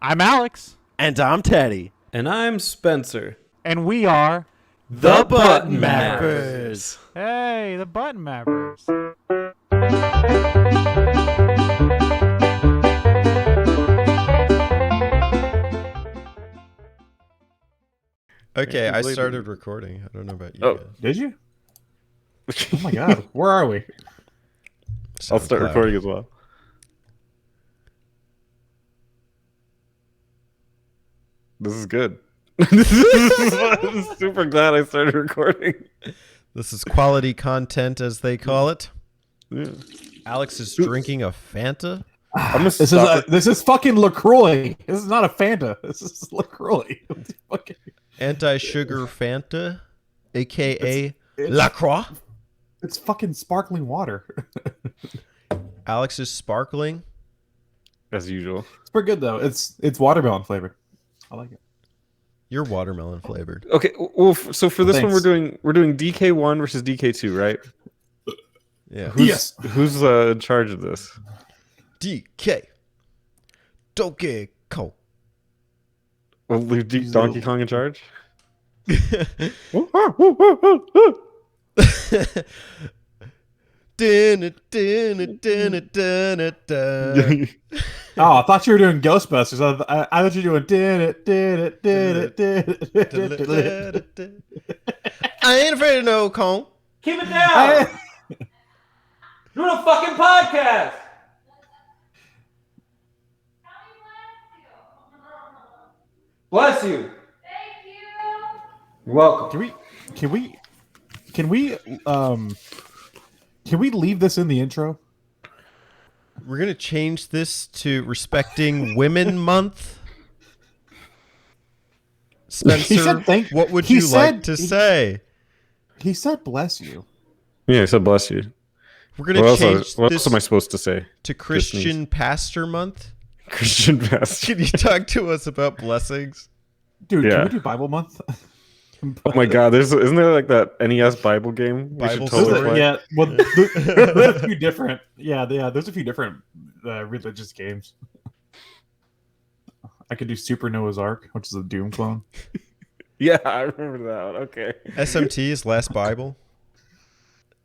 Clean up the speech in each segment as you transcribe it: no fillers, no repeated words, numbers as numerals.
I'm Alex. And I'm Teddy. And I'm Spencer. And we are The Button Mappers. Hey, the Button Mappers. Okay, I started recording. I don't know about you guys. Did you? Oh my god, where are we? I'll start recording as well. This is good. I'm super glad I started recording. This is quality content, as they call it. Yeah. Alex is drinking a Fanta. This is fucking LaCroix. This is not a Fanta. This is LaCroix. Anti-sugar Fanta, a.k.a. LaCroix. It's fucking sparkling water. Alex is sparkling. As usual. It's pretty good though. It's watermelon flavored. I like it. You're watermelon flavored. Okay, well, so for this one Thanks. we're doing DK1 versus DK2, right? Yeah. Who's in charge of this? DK. Donkey Kong. We'll leave Donkey Kong in charge. Oh, I thought you were doing Ghostbusters. I thought you were doing I ain't afraid of no Kong. Keep it down! Doing a fucking podcast! Bless you! Thank you! You're welcome. Can we leave this in the intro? We're going to change this to Respecting Women Month. Spencer, what would you like to say? He said bless you. Yeah, I said bless you. We're going to change What this else am I supposed to say? to Christian Pastor Month. Christian pastor. Can you talk to us about blessings? Dude, Yeah. can we do Bible month? Oh my god, isn't there like that NES Bible game? We should Bible totally story. play. Yeah, well, there's a few different. Yeah, there's a few different religious games. I could do Super Noah's Ark, which is a Doom clone. Yeah, I remember that one. Okay. SMT's Last Bible.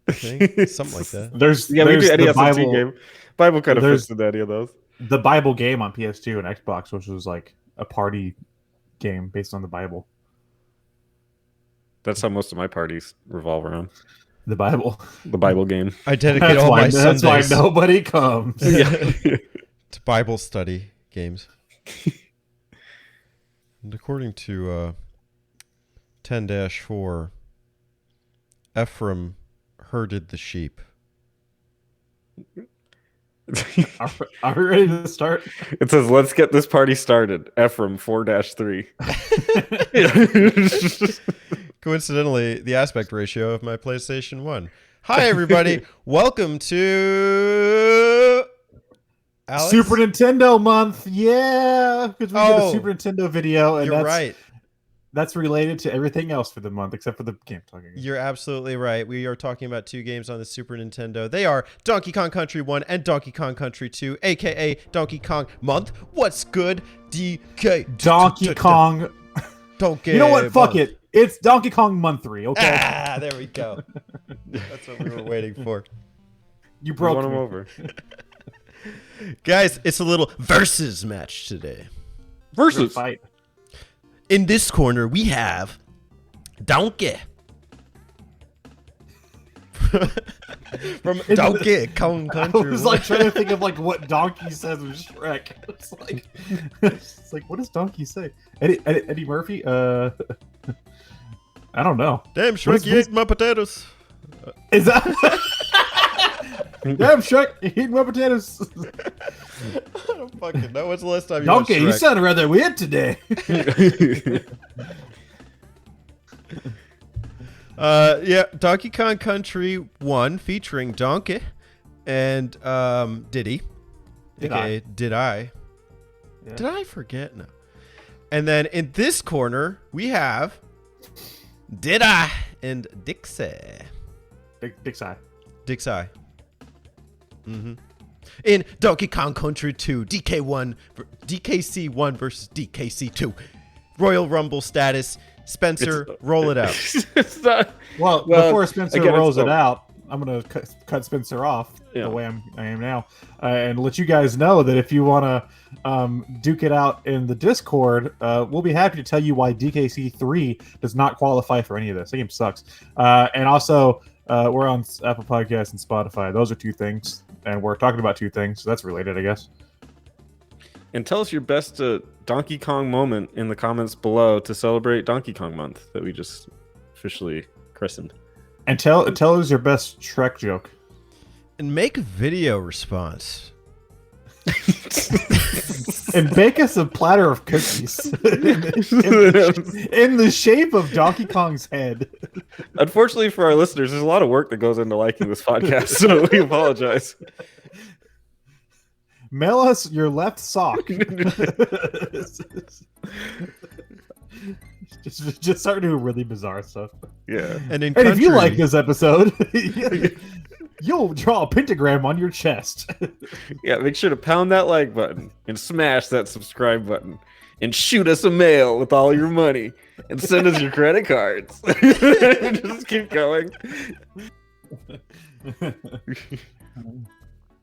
I think. Something like that. There's We do any the SMT Bible game. Bible kind of there's- fits into any of those. the Bible game on PS2 and Xbox, which was like a party game based on the Bible. That's how most of my parties revolve around. The Bible. The Bible game. I dedicate all my That's why Sundays nobody comes. to Bible study games. And according to 10-4, Ephraim herded the sheep. Are we ready to start? It says, let's get this party started. Ephraim 4-3. Coincidentally, the aspect ratio of my PlayStation 1. Hi, everybody. Welcome to... Alex? Super Nintendo month. Yeah. Because we did a Oh, Super Nintendo video. And You're right. That's related to everything else for the month, except for the game talking. You're absolutely right. We are talking about two games on the Super Nintendo. They are Donkey Kong Country 1 and Donkey Kong Country 2, a.k.a. Donkey Kong Month. What's good, DK? Donkey Kong. Donkey You know what? Fuck Month. it. It's Donkey Kong month 3, okay? Ah, there we go. That's what we were waiting for. You We broke won him me. over. Guys, it's a little versus match today. Versus. Fight. In this corner, we have Donkey. From Donkey Kong I Country. was like trying to think of like what Donkey says in Shrek. It's like what does Donkey say? Eddie Murphy? I don't know. Damn, Shrek, you ate my potatoes. Is that? Damn, Shrek, you eating my potatoes. I don't fucking know. When's the last time you Donkey, watched you Shrek? sounded rather weird today. Yeah, Donkey Kong Country 1 featuring Donkey and Diddy. Did aka Did I? Yeah. Did I forget? No. And then in this corner, we have Did I and Dixie. Big sigh. Dixie. Mm-hmm. in Donkey Kong Country 2, DKC1 versus DKC2. Royal Rumble status. Spencer, roll it out. It's not. Well, Well, before Spencer again, rolls it's- it out, I'm gonna cut Spencer off Yeah. the way I am now, and let you guys know that if you want to duke it out in the Discord, we'll be happy to tell you why DKC3 does not qualify for any of this. The game sucks. And also, we're on Apple Podcasts and Spotify. Those are two things, and we're talking about two things, so that's related, I guess. And tell us your best Donkey Kong moment in the comments below to celebrate Donkey Kong Month that we just officially christened. And tell us your best Shrek joke. And make a video response. And bake us a platter of cookies in the shape of Donkey Kong's head. Unfortunately for our listeners, there's a lot of work that goes into liking this podcast, so we apologize. Mail us your left sock. just start doing really bizarre stuff. Yeah. And in And if you country- like this episode, you'll draw a pentagram on your chest. Yeah, make sure to pound that like button and smash that subscribe button and shoot us a mail with all your money and send us your credit cards. Just keep going.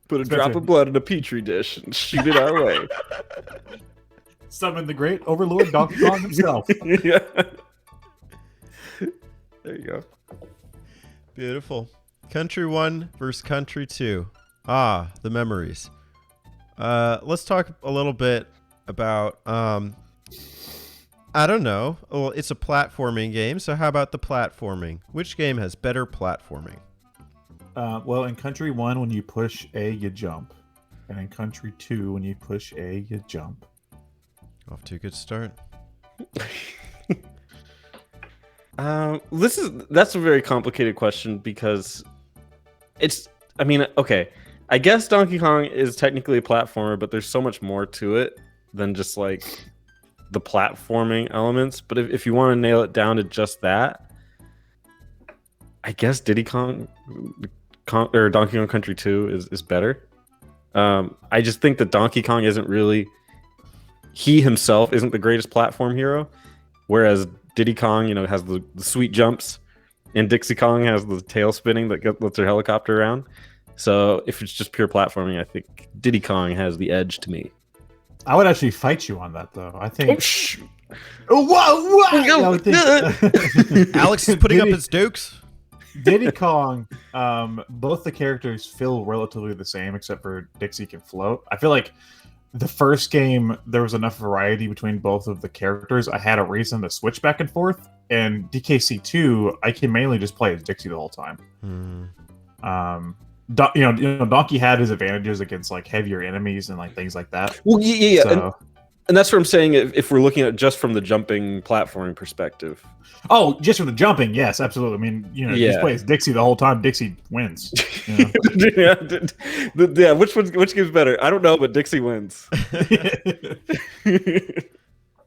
Put a drop of blood in a petri dish and shoot it our way. Summon the great overlord Donkey Kong himself. Yeah. There you go. Beautiful. Country 1 versus Country 2. Ah, the memories. Let's talk a little bit about, I don't know. Well, it's a platforming game, so how about the platforming? Which game has better platforming? Well, in Country 1, when you push A, you jump. And in Country 2, when you push A, you jump. Off to a good start. That's a very complicated question because okay, I guess Donkey Kong is technically a platformer, but there's so much more to it than just like the platforming elements. But if you want to nail it down to just that, I guess Diddy Kong or Donkey Kong Country 2 is better. I just think that Donkey Kong he himself isn't the greatest platform hero, whereas Diddy Kong, has the sweet jumps, and Dixie Kong has the tail spinning that lets her helicopter around. So if it's just pure platforming, I think Diddy Kong has the edge to me. I would actually fight you on that, though. I think. Oh, Whoa! I would think- Alex is putting up his dukes. Diddy Kong, both the characters feel relatively the same, except for Dixie can float. I feel like the first game, there was enough variety between both of the characters. I had a reason to switch back and forth. And DKC2, I can mainly just play as Dixie the whole time. Donkey had his advantages against like heavier enemies and like things like that. Well, yeah. So, And that's what I'm saying. If we're looking at just from the jumping platforming perspective. oh, just from the jumping, yes, absolutely. I mean, you just play as Dixie the whole time. Dixie wins. Yeah, which game's better? I don't know, but Dixie wins.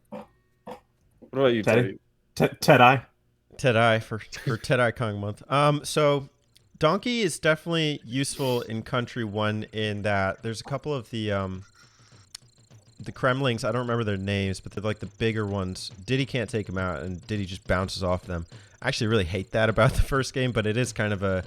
What about you, Teddy? Ted-Eye. Ted-Eye for Ted-Eye Kong Month. So Donkey is definitely useful in Country 1 in that there's a couple of the Kremlings, I don't remember their names, but they're like the bigger ones. Diddy can't take them out, and Diddy just bounces off them. I actually really hate that about the first game, but it is kind of a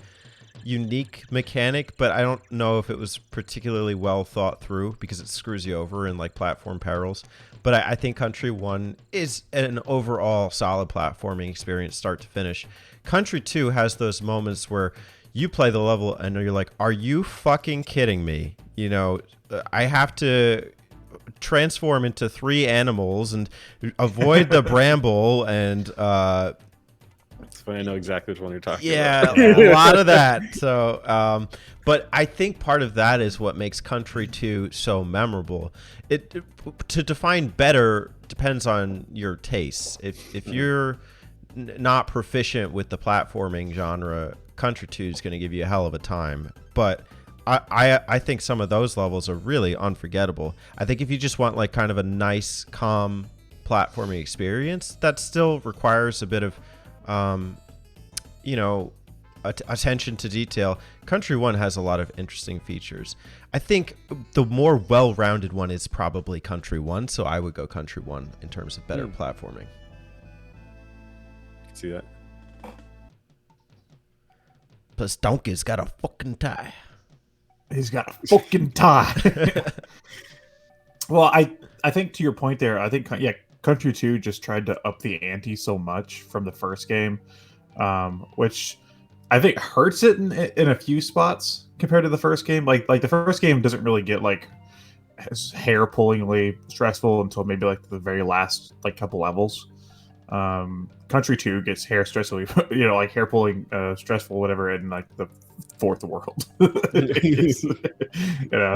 unique mechanic, but I don't know if it was particularly well thought through because it screws you over in like platform perils. But I think Country 1 is an overall solid platforming experience start to finish. Country 2 has those moments where you play the level and you're like, are you fucking kidding me? I have to transform into 3 animals and avoid the bramble and It's funny, I know exactly which one you're talking yeah, about. a lot of that. So but I think part of that is what makes Country 2 so memorable. It to define better depends on your tastes. If you're not proficient with the platforming genre, Country 2 is going to give you a hell of a time. But I think some of those levels are really unforgettable. I think if you just want like kind of a nice, calm platforming experience, that still requires a bit of, attention to detail. Country 1 has a lot of interesting features. I think the more well-rounded one is probably Country 1, so I would go Country 1 in terms of better platforming. See that? Plus, Donkey's got a fucking tie. He's got a fucking tie. Well, I think to your point there, I think Country 2 just tried to up the ante so much from the first game, which I think hurts it in a few spots compared to the first game. Like the first game doesn't really get like hair pullingly stressful until maybe like the very last like couple levels. Country 2 gets hair stressful, like hair pulling stressful whatever in like the fourth world.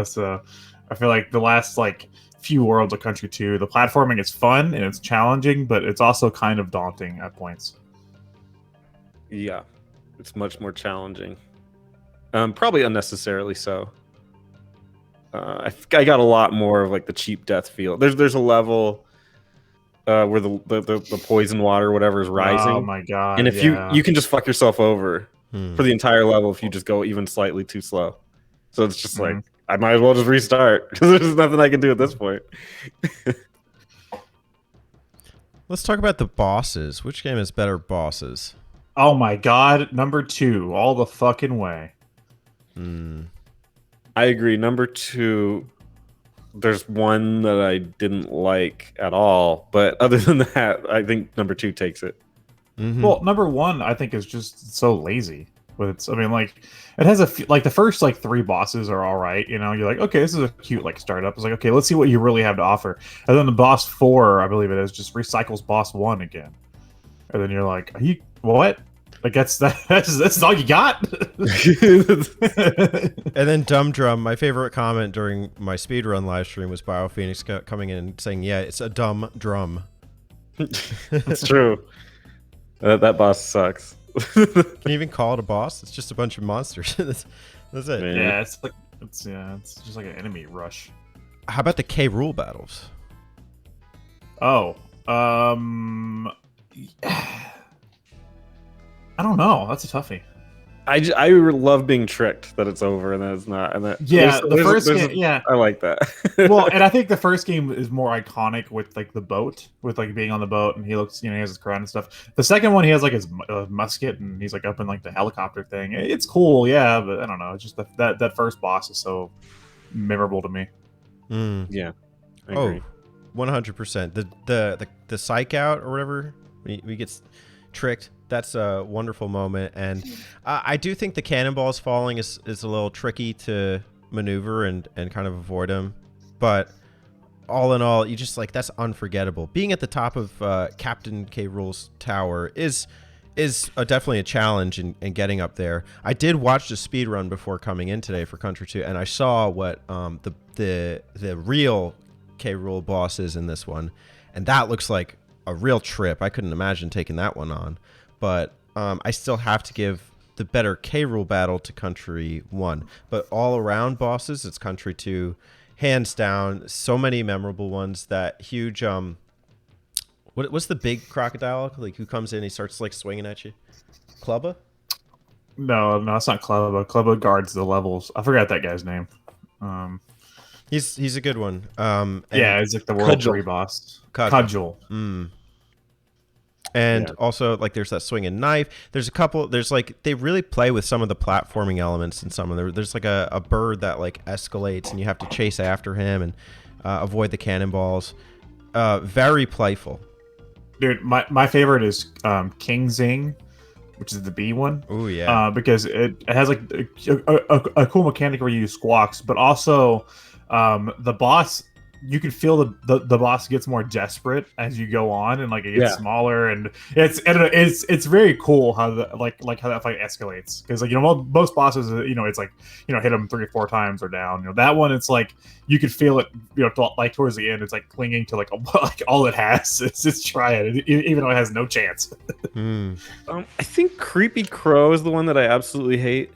So I feel like the last like few worlds of Country 2, the platforming is fun and it's challenging, but it's also kind of daunting at points. Yeah, it's much more challenging. Probably unnecessarily so. I got a lot more of like the cheap death feel. There's a level where the poison water, whatever, is rising. Oh my god! And if you can just fuck yourself over for the entire level if you just go even slightly too slow. So it's just like I might as well just restart because there's nothing I can do at this point. Let's talk about the bosses. Which game has better bosses? Oh my god, number 2, all the fucking way. I agree. Number 2, there's one that I didn't like at all, but other than that, I think number 2 takes it. Well, number 1 I think is just so lazy. With its, I mean, like it has like the first like 3 bosses are all right. You're like, okay, this is a cute like startup. It's like, okay, let's see what you really have to offer. And then the boss 4, I believe it is, just recycles boss 1 again. And then you're like, are you what? Like that's all you got. And then Dumb Drum, my favorite comment during my speedrun live stream was BioPhoenix coming in and saying, "Yeah, it's a dumb drum." That's true. That boss sucks. Can you even call it a boss? It's just a bunch of monsters. That's it. Man. Yeah, it's just like an enemy rush. How about the K Rool battles? Oh, I don't know. That's a toughie. I love being tricked that it's over and that it's not. And that The first game, yeah. I like that. Well, and I think the first game is more iconic with like the boat, with like being on the boat, and he looks, he has his crown and stuff. The second one, he has like his musket, and he's like up in like the helicopter thing. It's cool, yeah, but I don't know. It's just that first boss is so memorable to me. Yeah, I agree. 100%. The psych out or whatever, we get tricked. That's a wonderful moment, and I do think the cannonballs falling is a little tricky to maneuver and kind of avoid them, but all in all, you just like, that's unforgettable. Being at the top of Captain K. Rool's tower is definitely a challenge in getting up there. I did watch the speed run before coming in today for Country 2, and I saw what the real K. Rool boss is in this one, and that looks like a real trip. I couldn't imagine taking that one on. But I still have to give the better K. Rool battle to Country 1. But all around bosses, it's Country 2, hands down. So many memorable ones. That huge what's the big crocodile like who comes in? He starts like swinging at you. Clubba? No, it's not Clubba. Clubba guards the levels. I forgot that guy's name. He's a good one. Yeah, he's like the World 3 boss. Cudgel. And also, like, there's that swinging knife. There's a couple. There's like, they really play with some of the platforming elements in some of them. There's like a bird that like escalates, and you have to chase after him and avoid the cannonballs. Very playful. Dude, my favorite is King Zing, which is the B one. Oh yeah. Because it has like a cool mechanic where you use squawks, but also the boss. You can feel the boss gets more desperate as you go on, and like it gets smaller, and it's very cool how how that fight escalates, because like most bosses it's like hit them 3 or 4 times or down. That one, it's like you can feel it like towards the end it's like clinging to like all it has. It's trying even though it has no chance. I think Creepy Crow is the one that I absolutely hate.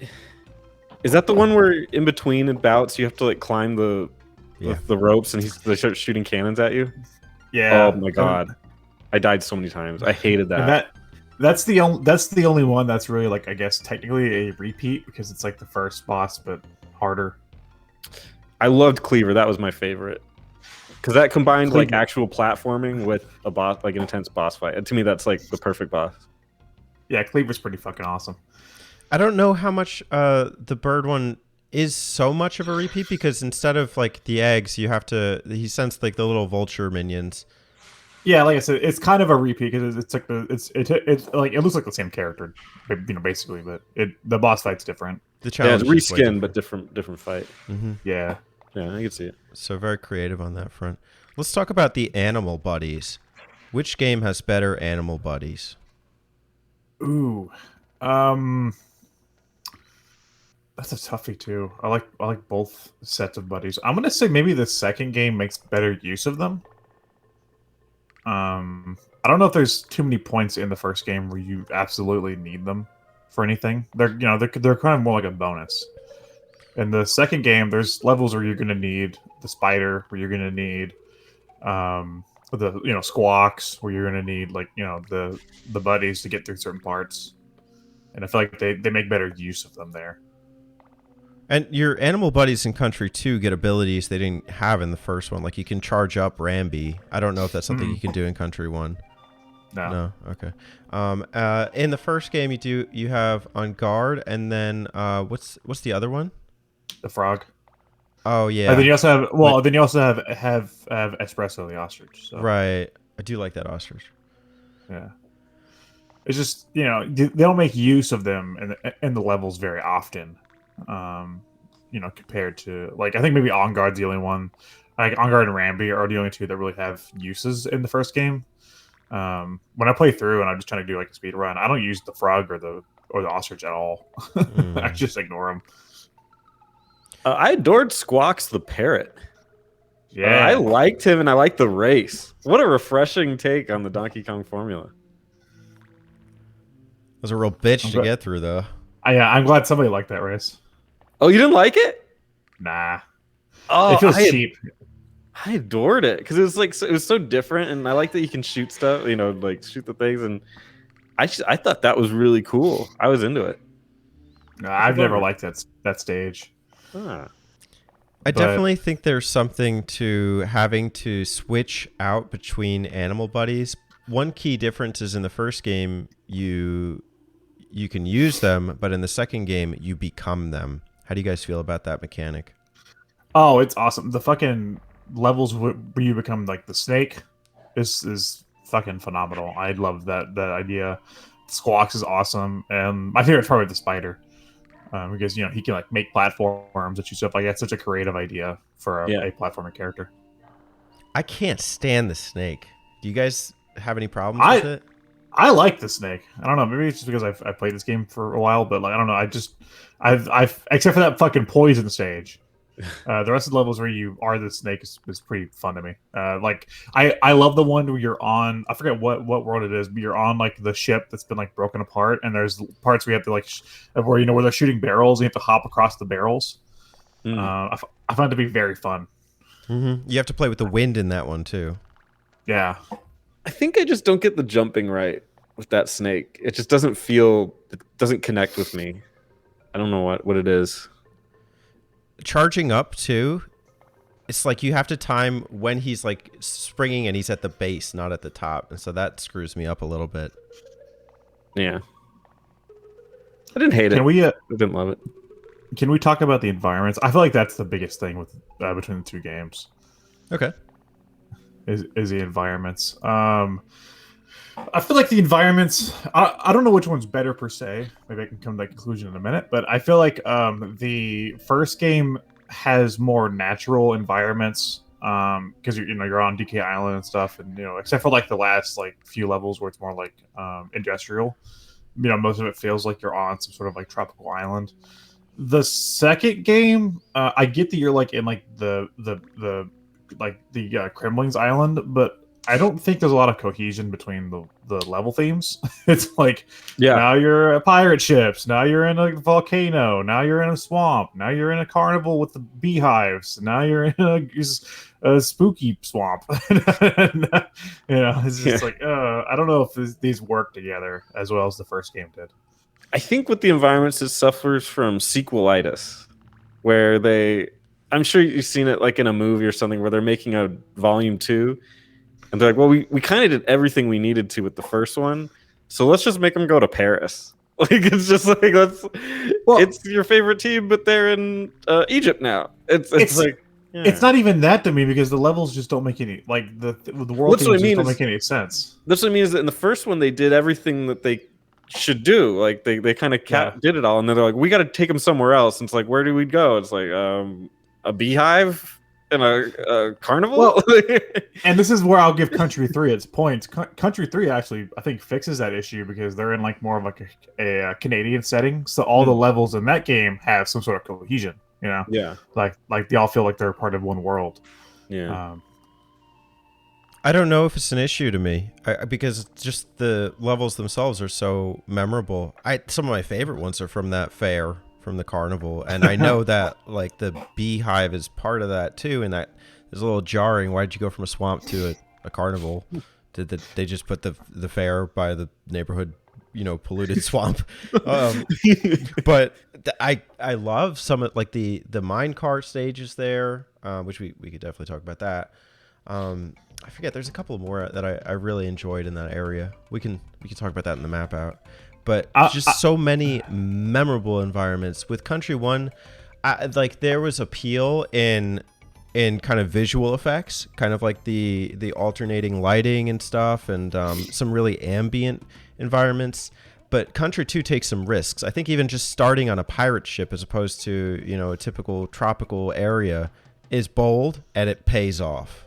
Is that the one where in between bouts you have to like climb the ropes and they start shooting cannons at you? Yeah. Oh my god, I died so many times. I hated that. That's the only one that's really like, I guess technically a repeat, because it's like the first boss but harder. I loved Cleaver. That was my favorite. Because that combined like Cleaver. actual platforming with a boss, like an intense boss fight. And to me, that's like the perfect boss. Yeah, Cleaver's pretty fucking awesome. I don't know how much the bird one is so much of a repeat because instead of like the eggs, he sends like the little vulture minions. Yeah, like I said, it's kind of a repeat because it's like it's like it looks like the same character, basically, but the boss fight's different. The Yeah, it's challenge is way reskin, but different fight. Yeah. Yeah, I can see it. So very creative on that front. Let's talk about the animal buddies. Which game has better animal buddies? Ooh, that's a toughie too. I like both sets of buddies. I'm gonna say maybe the second game makes better use of them. I don't know if there's too many points in the first game where you absolutely need them for anything. They're kind of more like a bonus. In the second game, there's levels where you're gonna need the spider, where you're gonna need the squawks, where you're gonna need like the buddies to get through certain parts. And I feel like they make better use of them there. And your animal buddies in Country 2 get abilities they didn't have in the first one. Like you can charge up Ramby. I don't know if that's something you can do in Country 1. No. Okay. In the first game you have On Guard, and then what's the other one? The frog. Oh yeah. And then you also have Espresso the ostrich. So. Right. I do like that ostrich. Yeah. It's just they don't make use of them in the levels very often. Compared to like I think maybe On Guard's the only one. Like On Guard and Ramby are the only two that really have uses in the first game. When I play through and I'm just trying to do like a speed run, I don't use the frog or the ostrich at all. I just ignore them. I adored Squawks the parrot. Yeah, I liked him and I liked the race. What a refreshing take on the Donkey Kong formula. It was a real bitch to get through though. I'm glad somebody liked that race. Oh, you didn't like it? Nah. Oh, It feels cheap. I adored it because it was like it was so different, and I like that you can shoot stuff. Like shoot the things, and I thought that was really cool. I was into it. No, I've never liked that stage. Ah. I definitely think there's something to having to switch out between animal buddies. One key difference is in the first game you can use them, but in the second game you become them. How do you guys feel about that mechanic? Oh, it's awesome. The fucking levels where you become like the snake is fucking phenomenal. I love that idea. Squawks is awesome, and my favorite is probably the spider. Because he can like make platforms that you stuff like that's such a creative idea for a platforming character. I can't stand the snake. Do you guys have any problems with it? I like the snake. I don't know. Maybe it's just because I've played this game for a while, but like I don't know. I've except for that fucking poison stage. The rest of the levels where you are the snake is pretty fun to me. Like I love the one where you're on. I forget what world it is, but you're on like the ship that's been like broken apart, and there's parts where you have to like where where they're shooting barrels. And you have to hop across the barrels. I find it to be very fun. Mm-hmm. You have to play with the wind in that one too. Yeah. I think I just don't get the jumping right with that snake. It just doesn't connect with me. I don't know what it is. Charging up too, it's like you have to time when he's like springing and he's at the base, not at the top, and so that screws me up a little bit. Yeah, I didn't hate it. I didn't love it. Can we talk about the environments? I feel like that's the biggest thing with between the two games. Okay. Is the environments. I feel like the environments. I don't know which one's better per se. Maybe I can come to that conclusion in a minute. But I feel like the first game has more natural environments because you're on DK Island and stuff, and except for like the last like few levels where it's more like industrial. Most of it feels like you're on some sort of like tropical island. The second game, I get that you're like in like the Kremling's island, but I don't think there's a lot of cohesion between the level themes. It's like, now you're at pirate ships, now you're in a volcano, now you're in a swamp, now you're in a carnival with the beehives, now you're in a spooky swamp. It's just like, I don't know if these work together as well as the first game did. I think with the environments, it suffers from sequelitis, where they I'm sure you've seen it like in a movie or something where they're making a volume 2, and they're like, well, we kind of did everything we needed to with the first one, so let's just make them go to Paris. Like it's just like it's your favorite team, but they're in Egypt now. It's like yeah. It's not even that to me because the levels just don't make any the world That's what I teams mean just don't is- make any sense. That's what I mean is that in the first one they did everything that they should do. Like they kind of did it all, and then they're like, we got to take them somewhere else. And it's like, where do we go? It's like a beehive and a carnival. Well, and this is where I'll give Country 3 its points. Country 3 actually, I think, fixes that issue because they're in like more of like a Canadian setting, so all the levels in that game have some sort of cohesion. You know, yeah, like they all feel like they're part of one world. yeah. I don't know if it's an issue to me because just the levels themselves are so memorable. Some of my favorite ones are from that fair, from the carnival, and I know that like the beehive is part of that too, and that is a little jarring. Why did you go from a swamp to a carnival? Did they just put the fair by the neighborhood, polluted swamp? But I love some of like the mine cart stages there, which we could definitely talk about that. I forget. There's a couple more that I really enjoyed in that area. We can talk about that in the map out. But just so many memorable environments with Country 1. Like there was appeal in kind of visual effects, kind of like the alternating lighting and stuff, and some really ambient environments. But Country 2 takes some risks. I think even just starting on a pirate ship as opposed to a typical tropical area is bold, and it pays off.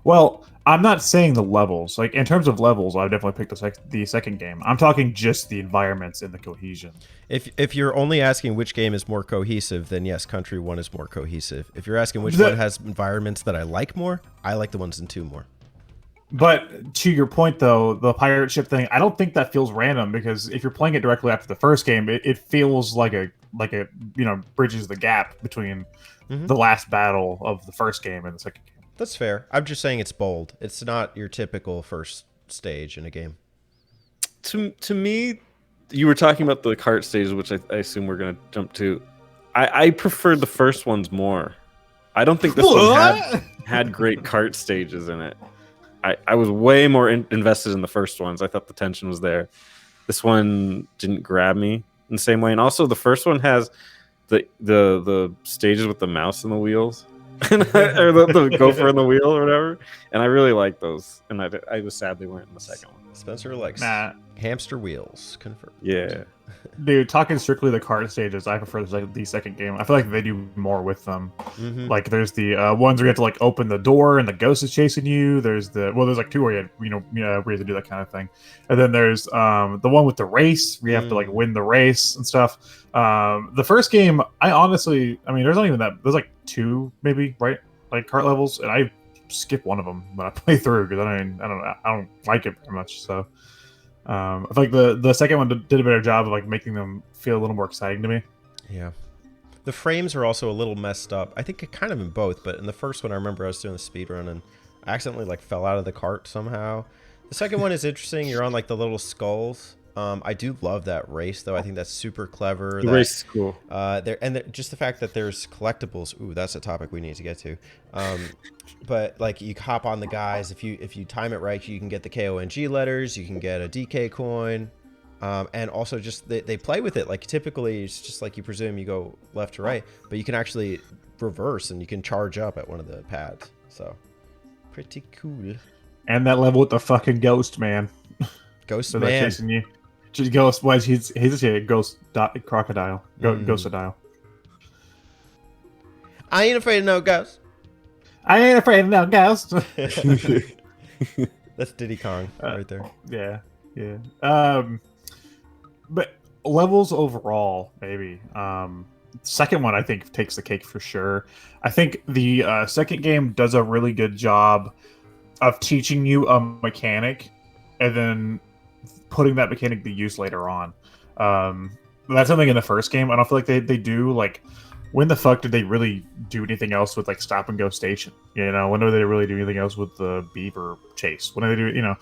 Well, I'm not saying the levels. Like in terms of levels, I would definitely pick the second game. I'm talking just the environments and the cohesion. If you're only asking which game is more cohesive, then yes, Country 1 is more cohesive. If you're asking which one has environments that I like more, I like the ones in 2 more. But to your point, though, the pirate ship thing, I don't think that feels random because if you're playing it directly after the first game, it feels like a bridges the gap between the last battle of the first game and the second game. That's fair. I'm just saying it's bold. It's not your typical first stage in a game. To me, you were talking about the cart stages, which I assume we're going to jump to. I preferred the first ones more. I don't think this one had great cart stages in it. I was way more invested in the first ones. I thought the tension was there. This one didn't grab me in the same way. And also the first one has the stages with the mouse and the wheels. Or the gopher in the wheel or whatever, and I really like those, and I was sad they weren't in the second one. Spencer likes hamster wheels. Confirmed. Yeah, dude. Talking strictly the card stages, I prefer the second game. I feel like they do more with them. Like there's the ones where you have to like open the door and the ghost is chasing you. There's there's like 2 where you have to do that kind of thing, and then there's the one with the race where you have to like win the race and stuff. The first game, there's not even that. There's like 2 maybe, right? Like cart levels, and I skip one of them when I play through because I don't like it very much. So I feel like the second one did a better job of like making them feel a little more exciting to me. Yeah, the frames are also a little messed up. I think kind of in both, but in the first one, I remember I was doing the speed run and I accidentally like fell out of the cart somehow. The second one is interesting. You're on like the little skulls. I do love that race, though. I think that's super clever. The race is cool. Just the fact that there's collectibles. Ooh, that's a topic we need to get to. But like you hop on the guys. If you time it right, you can get the KONG letters. You can get a DK coin, and also just they play with it. Like typically, it's just like you presume you go left to right, but you can actually reverse and you can charge up at one of the pads. So pretty cool. And that level with the fucking ghost man. Ghost so man chasing you. Just ghost. Why he's a ghost crocodile. Ghostodile. I ain't afraid of no ghost. I ain't afraid of no ghost. That's Diddy Kong right there. Yeah. But levels overall, maybe. Second one, I think, takes the cake for sure. I think the second game does a really good job of teaching you a mechanic and then putting that mechanic to use later on. That's something in the first game I don't feel like they do. Like, when the fuck did they really do anything else with like Stop and Go Station? When do they really do anything else with the beaver chase? When do they do?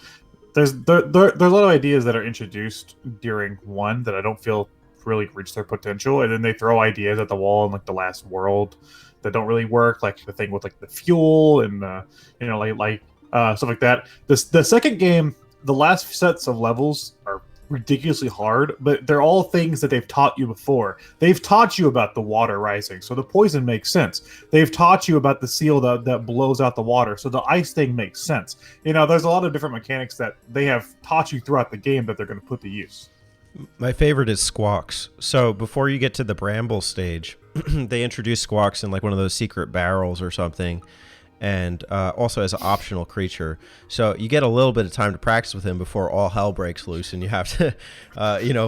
There's a lot of ideas that are introduced during 1 that I don't feel really reach their potential, and then they throw ideas at the wall in like the last world that don't really work, like the thing with like the fuel and stuff like that. The second game, the last sets of levels are ridiculously hard, but they're all things that they've taught you before. They've taught you about the water rising, so the poison makes sense. They've taught you about the seal that blows out the water, so the ice thing makes sense. There's a lot of different mechanics that they have taught you throughout the game that they're going to put to use. My favorite is squawks. So before you get to the bramble stage, they introduce squawks in like one of those secret barrels or something, and also as an optional creature. So you get a little bit of time to practice with him before all hell breaks loose, and you have to,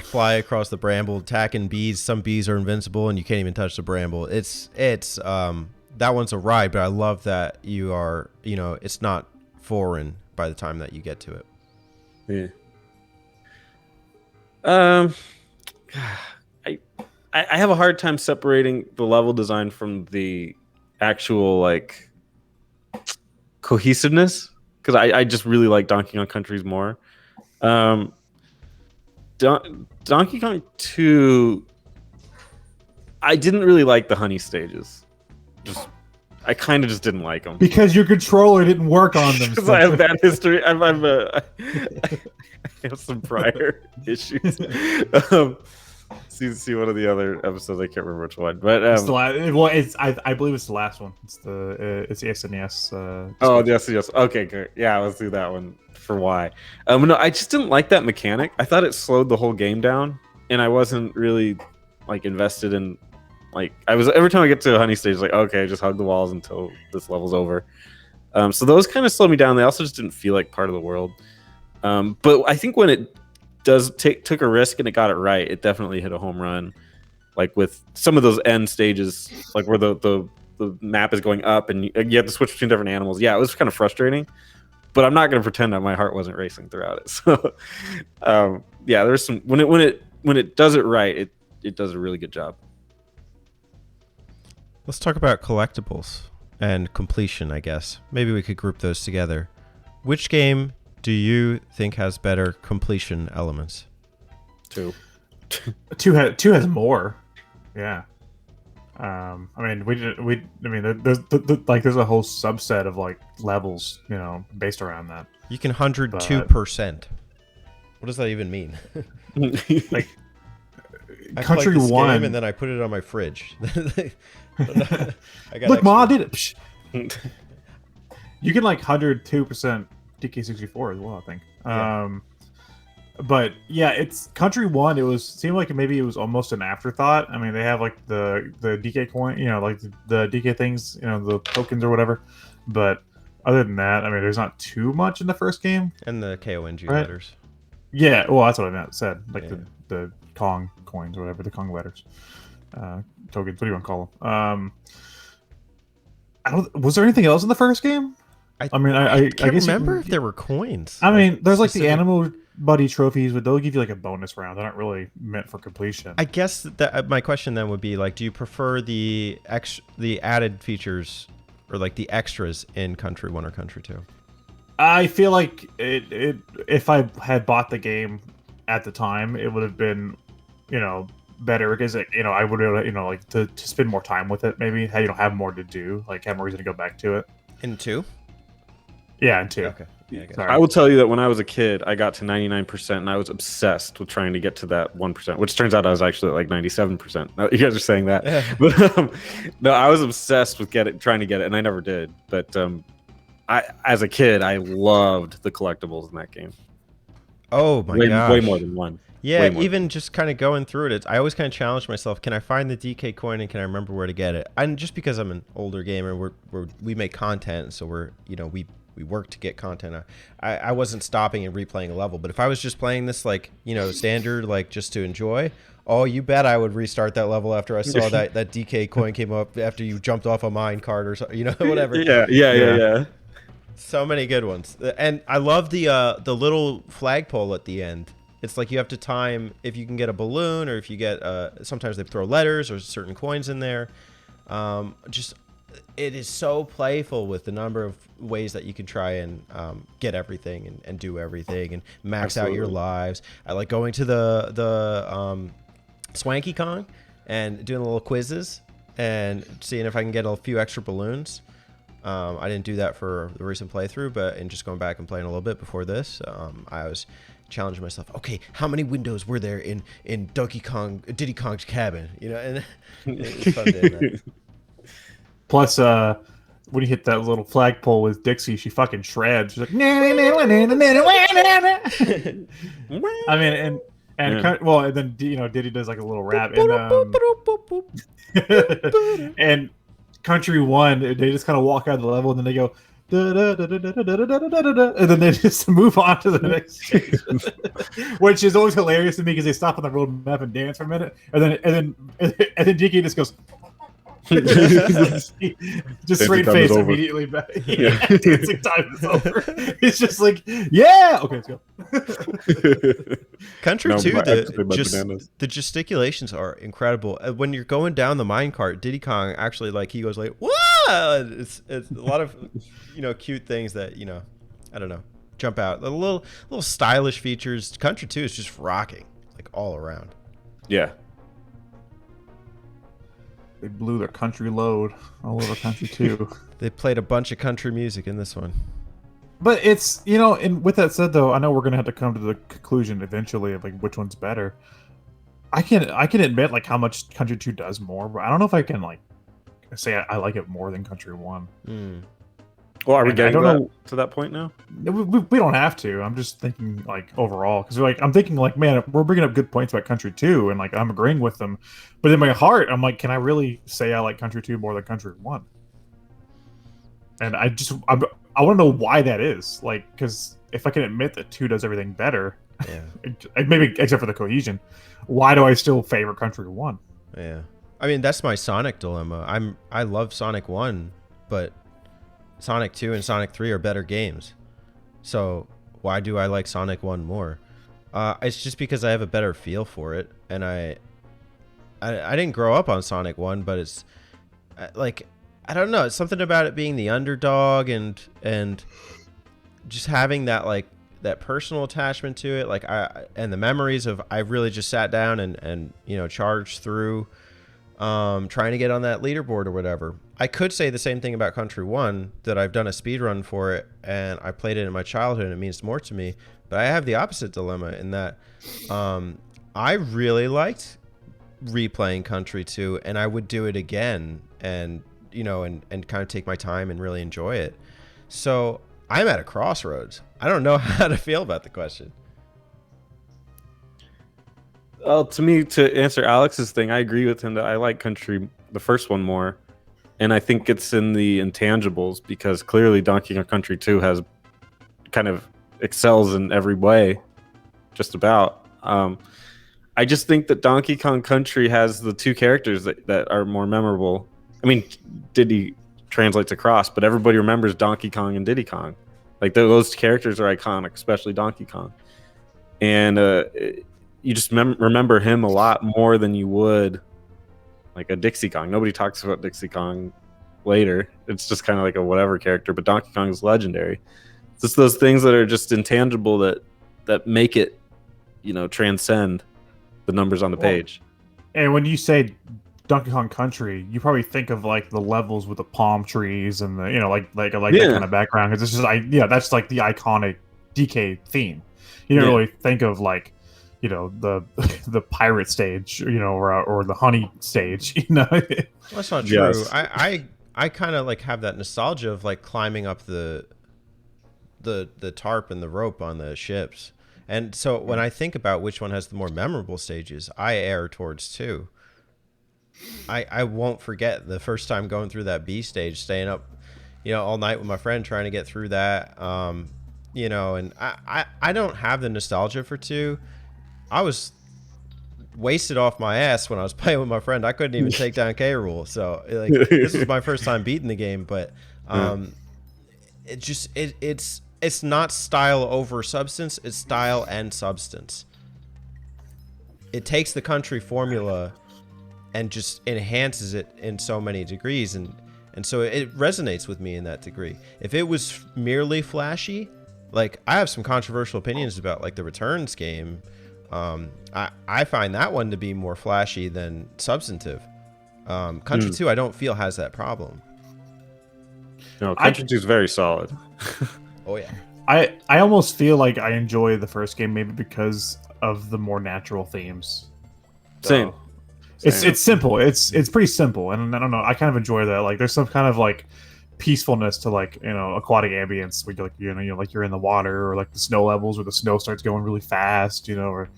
fly across the bramble, attacking bees. Some bees are invincible, and you can't even touch the bramble. It's that one's a ride, but I love that you are, it's not foreign by the time that you get to it. Yeah. I have a hard time separating the level design from the actual like cohesiveness, because I just really like Donkey Kong Countries more. Donkey Kong 2, I didn't really like the honey stages. I kind of just didn't like them because your controller didn't work on them. Because I have bad history. I have some prior issues. See one of the other episodes. I can't remember which one, but it's the last, I believe it's the last one. It's the SNES. Oh, the SNES. Okay, good. Yeah, let's do that one for why. No, I just didn't like that mechanic. I thought it slowed the whole game down, and I wasn't really like invested in. Like I was every time I get to a honey stage, like okay, just hug the walls until this level's over. So those kind of slowed me down. They also just didn't feel like part of the world. But I think when it took a risk and it got it right, it definitely hit a home run. Like with some of those end stages, like where the map is going up and you have to switch between different animals. Yeah, it was kind of frustrating, but I'm not going to pretend that my heart wasn't racing throughout it. So yeah, there's some when it does it right, it does a really good job. Let's talk about collectibles and completion, I guess. Maybe we could group those together. Which game do you think has better completion elements? Two has more. Yeah. I mean, there's a whole subset of like levels, based around that. You can 102%. What does that even mean? Like I Country played this 1, game and then I put it on my fridge. Look, Ma, I did it. You can like 102% DK64 as well, I think. Yeah. But yeah, it's Country 1. Seemed like maybe it was almost an afterthought. I mean, they have like the DK coin, like the DK things, the tokens or whatever. But other than that, I mean, there's not too much in the first game. And the KONG right? letters. Yeah, well, that's what I said. Like Yeah. the Kong coins or whatever, the Kong letters. Tokens, what do you want to call them? Was there anything else in the first game? I can't guess remember if there were coins. I mean, there's like specific... the animal buddy trophies, but they'll give you like a bonus round. They're not really meant for completion. I guess that my question then would be like, do you prefer the added features or like the extras in Country 1 or Country 2? I feel like if I had bought the game at the time, it would have been, better because I would like to spend more time with it. Maybe have more to do, like have more reason to go back to it. In 2? Yeah, in 2. Okay. Yeah, Sorry. I will tell you that when I was a kid, I got to 99%, and I was obsessed with trying to get to that 1%, which turns out I was actually at like 97%. Now, you guys are saying that, but no, I was obsessed with trying to get it, and I never did. But as a kid, I loved the collectibles in that game. Oh my gosh. Way more than one. Yeah, even just kind of going through it, I always kind of challenge myself. Can I find the DK coin and can I remember where to get it? And just because I'm an older gamer, we make content, so we work to get content. I wasn't stopping and replaying a level, but if I was just playing this like standard, like just to enjoy, oh, you bet I would restart that level after I saw that DK coin came up after you jumped off a mine cart or something, whatever. Yeah. So many good ones, and I love the little flagpole at the end. It's like you have to time if you can get a balloon or if you get sometimes they throw letters or certain coins in there. It is so playful with the number of ways that you can try and get everything and do everything and max out your lives. I like going to the Swanky Kong and doing little quizzes and seeing if I can get a few extra balloons. I didn't do that for the recent playthrough, but in just going back and playing a little bit before this, I was challenging myself. Okay, how many windows were there in Diddy Kong's cabin? You know, and it's fun doing that. Plus, when you hit that little flagpole with Dixie, she fucking shreds. She's like, I mean, and then Diddy does like a little rap, and Country 1, they just kind of walk out of the level, and then they go, and then they just move on to the next stage, which is always hilarious to me because they stop on the road map and dance for a minute, and then DK just goes. Just straight face immediately back. Yeah, dancing time is over. It's just like, yeah, okay, let's go. Country 2, the gesticulations are incredible. When you're going down the minecart, Diddy Kong actually he goes like, whoa! It's a lot of cute things that I don't know, jump out. Little stylish features. Country 2 is just rocking all around. Yeah. They blew their country load all over Country 2. They played a bunch of country music in this one. But it's, and with that said, though, I know we're going to have to come to the conclusion eventually of which one's better. I can admit how much Country 2 does more, but I don't know if I can say I like it more than Country 1. Well, are we getting to that point now? We don't have to. I'm just thinking overall, because I'm thinking man, we're bringing up good points about Country 2, and I'm agreeing with them, but in my heart I'm can I really say I like Country 2 more than Country 1? And I want to know why that is. Because if I can admit that 2 does everything better, yeah, maybe except for the cohesion, why do I still favor Country 1? Yeah, I mean that's my Sonic dilemma. I love Sonic 1, but Sonic 2 and Sonic 3 are better games. So why do I like Sonic 1 more? It's just because I have a better feel for it, and I didn't grow up on Sonic 1, but it's I don't know, it's something about it being the underdog and just having that that personal attachment to it, and the memories of I really just sat down and charged through trying to get on that leaderboard or whatever. I could say the same thing about Country 1, that I've done a speed run for it and I played it in my childhood and it means more to me. But I have the opposite dilemma in that I really liked replaying Country 2, and I would do it again and and kind of take my time and really enjoy it. So I'm at a crossroads. I don't know how to feel about the question. Well, to me, to answer Alex's thing, I agree with him that I like Country, the first one, more. And I think it's in the intangibles, because clearly Donkey Kong Country 2 has kind of excels in every way, just about. I just think that Donkey Kong Country has the 2 characters that are more memorable. I mean, Diddy translates across, but everybody remembers Donkey Kong and Diddy Kong. Those characters are iconic, especially Donkey Kong. And you just remember him a lot more than you would a Dixie Kong. Nobody talks about Dixie Kong later. It's just kind of a whatever character, but Donkey Kong is legendary. It's just those things that are just intangible that make it, transcend the numbers on the page. And when you say Donkey Kong Country, you probably think of the levels with the palm trees and the that kind of background, because it's just that's the iconic DK theme. You don't really think of the pirate stage, or the honey stage, Well, that's not true. Yes. I kind of have that nostalgia of climbing up the tarp and the rope on the ships. And so when I think about which one has the more memorable stages, I err towards 2. I won't forget the first time going through that B stage, staying up, all night with my friend trying to get through that. And I don't have the nostalgia for 2. I was wasted off my ass when I was playing with my friend. I couldn't even take down K. Rool. So this was my first time beating the game, but it's not style over substance. It's style and substance. It takes the Country formula and just enhances it in so many degrees, and so it resonates with me in that degree. If it was merely flashy, I have some controversial opinions about the Returns game. I find that one to be more flashy than substantive. Country 2, I don't feel has that problem. No, Country 2 is very solid. Oh yeah. I almost feel like I enjoy the first game maybe because of the more natural themes. Same. It's simple. It's pretty simple, and I don't know. I kind of enjoy that. Like, there's some kind of like peacefulness to like aquatic ambience where you're in the water, or like the snow levels where the snow starts going really fast, or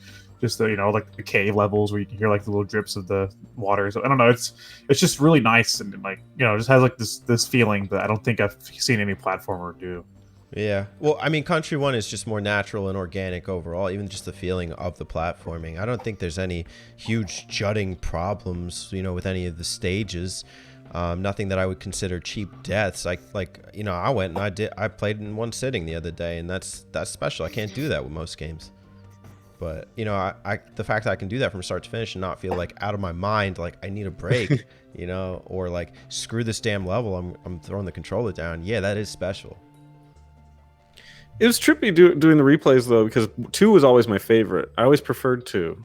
just the like the cave levels where you can hear like the little drips of the water. So I don't know. It's just really nice, and like just has like this feeling that I don't think I've seen any platformer do. Yeah. Well, I mean, Country 1 is just more natural and organic overall, even just the feeling of the platforming. I don't think there's any huge jutting problems, with any of the stages. Nothing that I would consider cheap deaths. I went and I played in one sitting the other day, and that's special. I can't do that with most games. But, the fact that I can do that from start to finish and not feel like out of my mind, like I need a break, or like screw this damn level, I'm throwing the controller down. Yeah, that is special. It was trippy doing the replays though, because 2 was always my favorite. I always preferred 2,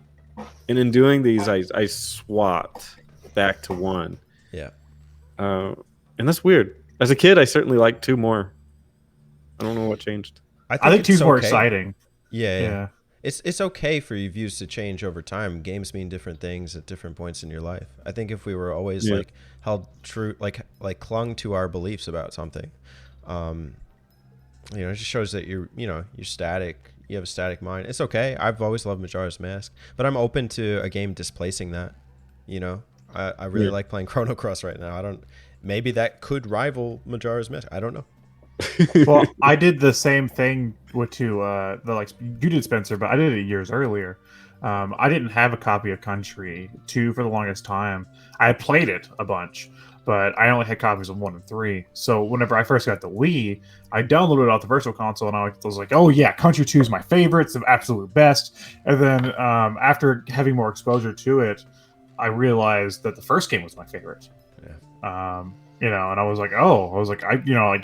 and in doing these, I swapped back to 1. Yeah, and that's weird. As a kid, I certainly liked 2 more. I don't know what changed. I think 2's more okay. exciting. Yeah. It's okay for your views to change over time. Games mean different things at different points in your life. I think if we were always like held true, like clung to our beliefs about something, it just shows that you're static. You have a static mind. It's okay. I've always loved Majora's Mask, but I'm open to a game displacing that. I really like playing Chrono Cross right now. Maybe that could rival Majora's Mask. I don't know. Well, I did the same thing with 2. You did, Spencer, but I did it years earlier. I didn't have a copy of Country 2 for the longest time. I had played it a bunch, but I only had copies of 1 and 3. So whenever I first got the Wii, I downloaded it off the Virtual Console, and I was like, "Oh yeah, Country 2 is my favorite. It's the absolute best." And then after having more exposure to it, I realized that the first game was my favorite. Yeah. And I was like,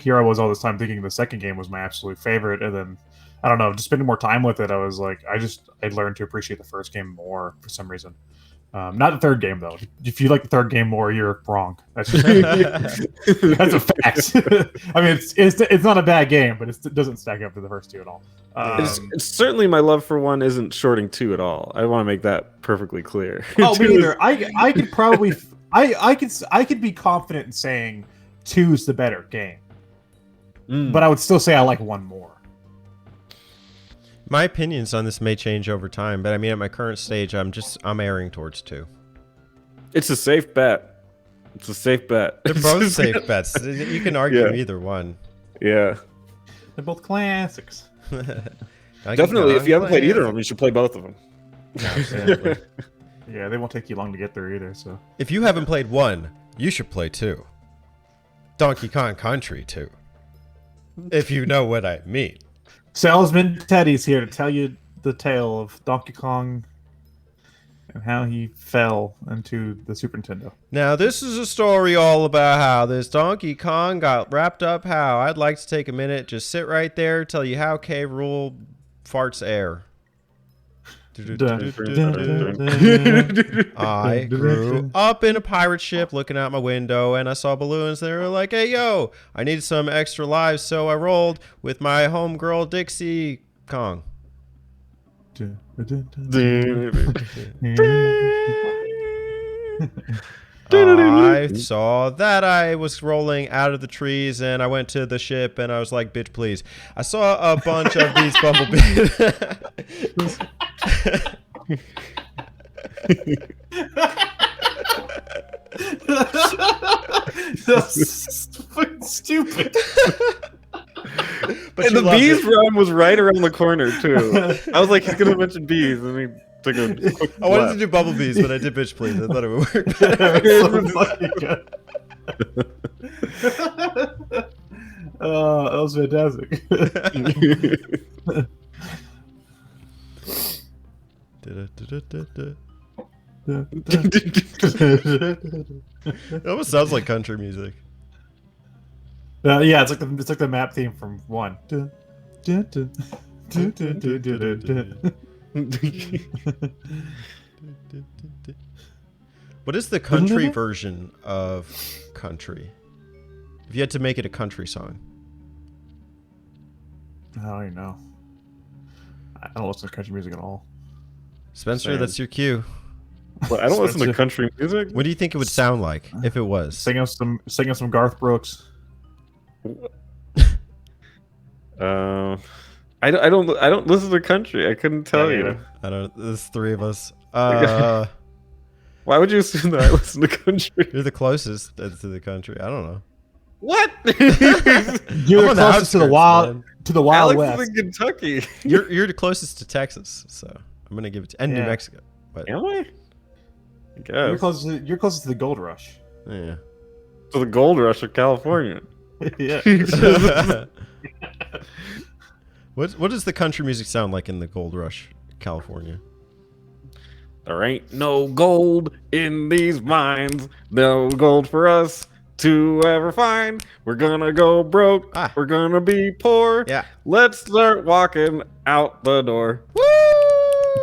here I was all this time thinking the second game was my absolute favorite, and then I don't know, just spending more time with it, I was like, I learned to appreciate the first game more for some reason. Not the third game though. If you like the third game more, you're wrong. That's just, that's a fact. I mean, it's not a bad game, but it doesn't stack up to the first 2 at all. It's certainly my love for 1 isn't shorting 2 at all. I want to make that perfectly clear. Oh, me neither. I could probably. I could be confident in saying 2's the better game, but I would still say I like 1 more. My opinions on this may change over time, but I mean, at my current stage, I'm erring towards 2. It's a safe bet. They're They're both safe bets. You can argue either one. Yeah. They're both classics. Definitely, if you haven't played either of them, you should play both of them. Absolutely. Yeah, they won't take you long to get there either. So If you haven't played 1, you should play 2. Donkey Kong Country 2. If you know what I mean. Salesman Teddy's here to tell you the tale of Donkey Kong and how he fell into the Super Nintendo. Now, this is a story all about how this Donkey Kong got wrapped up how. I'd like to take a minute, just sit right there, tell you how K. Rool farts air. I grew up in a pirate ship looking out my window, and I saw balloons. They were like, "Hey, yo, I needed some extra lives, so I rolled with my homegirl Dixie Kong." I saw that I was rolling out of the trees, and I went to the ship, and I was like, "Bitch, please." I saw a bunch of these bumblebees. That's fucking stupid. But and the bees rhyme was right around the corner too. I was like, he's gonna mention bees, and he took a quick I wanted to do bumblebees, but I did bitch please. I thought it would work. That was fantastic. It almost sounds like country music. Yeah, it's like the map theme from 1. What is the country version of country? If you had to make it a country song. I don't even know. I don't listen to country music at all. Spencer, Same. that's your cue. Well, I don't listen to Spencer. country music. What do you think it would sound like if it was? Sing us some Garth Brooks. I don't listen to country. I couldn't tell Yeah, you. neither. I don't. There's three of us. Why would you assume that I listen to country? You're the closest to the country. I don't know. What? You're I'm on the the closest to the outskirts, wild man. to the Wild Alex West. is in Kentucky. You're the closest to Texas, so I'm gonna give it to New Yeah. Mexico. But Am I? I You're guess. closest to the gold rush. yeah. To the gold rush of California. Yeah. What does the country music sound like in the Gold Rush, California? There ain't no gold in these mines. No gold for us to ever find. We're gonna go broke. Ah. We're gonna be poor. Yeah. Let's start walking out the door.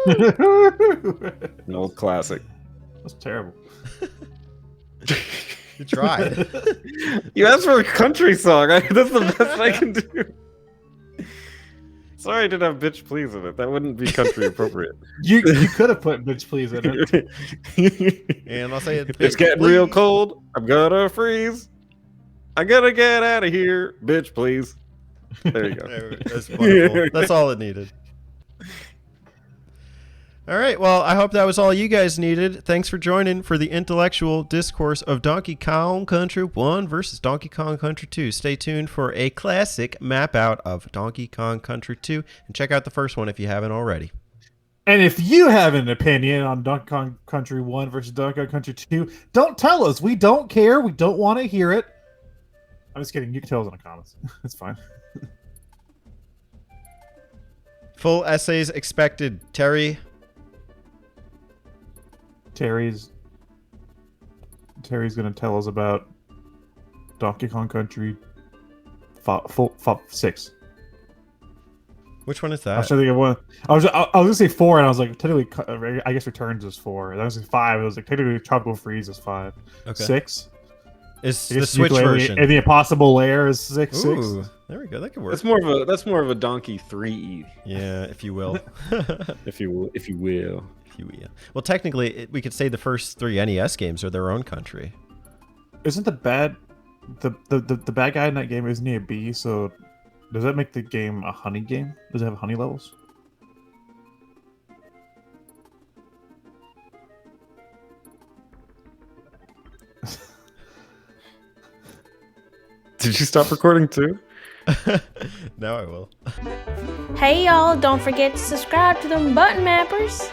An old classic. That's terrible. You tried. You asked for a country song. That's the best I can do. Sorry I didn't have bitch please in it. That wouldn't be country appropriate. You could have put bitch please in it. And I'll say it. It's getting real cold. I'm gonna freeze. I gotta get out of here. Bitch, please. There you go. That's wonderful. That's all it needed. All right. Well, I hope that was all you guys needed. Thanks for joining for the intellectual discourse of Donkey Kong Country 1 versus Donkey Kong Country 2. Stay tuned for a classic map out of Donkey Kong Country 2 and check out the first one if you haven't already. And if you have an opinion on Donkey Kong Country 1 versus Donkey Kong Country 2, don't tell us. We don't care. We don't want to hear it. I'm just kidding. You can tell us in the comments. It's fine. Full essays expected. Terry. Terry's gonna tell us about Donkey Kong Country 6. Which one is I that? was trying to think of one. I was gonna say 4, and I was like, technically, I guess Returns is 4. And I was like 5. It was like technically Tropical Freeze is 5. Okay. 6. It's I the guess Switch Ukulele version. and the Impossible Lair is 6. Ooh, there we go. That could work. That's more of a donkey 3, Yeah, if you will. if you will. If you will. Well, technically, we could say the first 3 NES games are their own country. Isn't the bad guy in that game, isn't he a bee? So does that make the game a honey game? Does it have honey levels? Did you stop recording too? Now I will. Hey y'all, don't forget to subscribe to them button mappers.